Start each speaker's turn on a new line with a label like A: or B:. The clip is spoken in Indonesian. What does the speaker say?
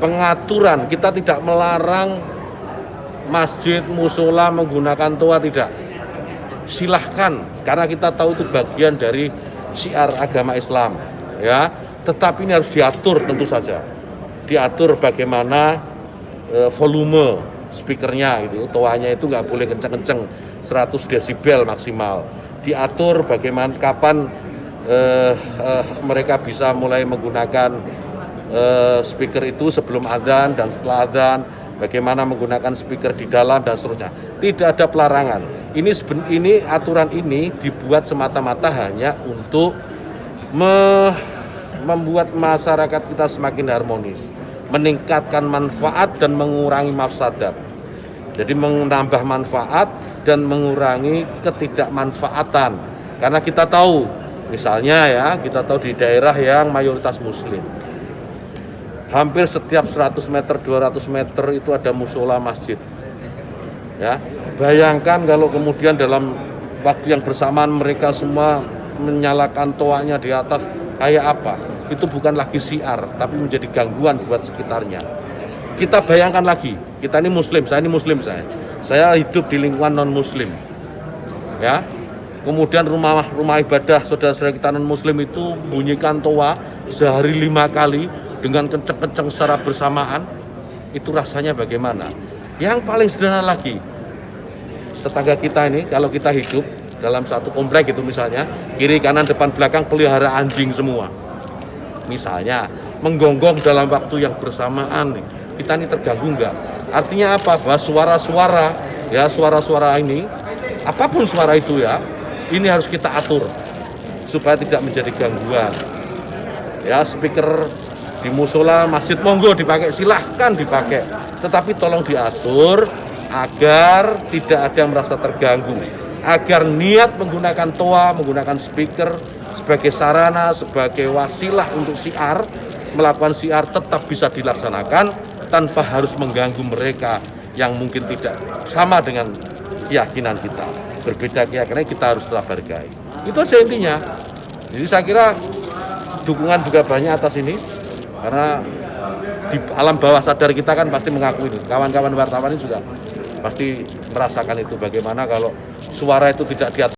A: pengaturan, kita tidak melarang masjid, musola menggunakan toa, tidak. Silahkan, karena kita tahu itu bagian dari syiar agama Islam, ya. Tetapi ini harus diatur tentu saja. Diatur bagaimana volume speakernya, gitu. Toanya itu nggak boleh kenceng-kenceng, 100 desibel maksimal. Diatur bagaimana kapan mereka bisa mulai menggunakan speaker itu sebelum adzan dan setelah adzan, bagaimana menggunakan speaker di dalam dan seterusnya. Tidak ada pelarangan. Ini aturan ini dibuat semata-mata hanya untuk membuat masyarakat kita semakin harmonis, meningkatkan manfaat dan mengurangi mafsadat. Jadi menambah manfaat dan mengurangi ketidakmanfaatan. Karena kita tahu, misalnya ya, kita tahu di daerah yang mayoritas muslim, hampir setiap 100 meter, 200 meter itu ada musola masjid. Ya, bayangkan kalau kemudian dalam waktu yang bersamaan mereka semua menyalakan toanya di atas, kayak apa? Itu bukan lagi syiar, tapi menjadi gangguan buat sekitarnya. Kita bayangkan lagi, kita ini muslim, saya hidup di lingkungan non muslim. Ya. Kemudian rumah ibadah saudara-saudara kita non muslim itu bunyikan toa sehari 5 kali dengan kenceng-kenceng secara bersamaan, itu rasanya bagaimana? Yang paling sederhana lagi, tetangga kita ini, kalau kita hidup dalam satu komplek itu misalnya, kiri kanan depan belakang pelihara anjing semua, misalnya menggonggong dalam waktu yang bersamaan, kita ini terganggu enggak? Artinya apa? Bahwa suara-suara ini, apapun suara itu ya, ini harus kita atur supaya tidak menjadi gangguan. Ya, speaker di musola, masjid, monggo dipakai, silahkan dipakai, tetapi tolong diatur agar tidak ada yang merasa terganggu, agar niat menggunakan toa, menggunakan speaker sebagai sarana, sebagai wasilah untuk syiar, melakukan syiar tetap bisa dilaksanakan tanpa harus mengganggu mereka yang mungkin tidak sama dengan keyakinan kita, berbeda keyakinan, kita harus tetap hargai. Itu saja intinya. Jadi saya kira dukungan juga banyak atas ini, karena di alam bawah sadar kita kan pasti mengakui itu. Kawan-kawan wartawan ini juga pasti merasakan itu, bagaimana kalau suara itu tidak diatur.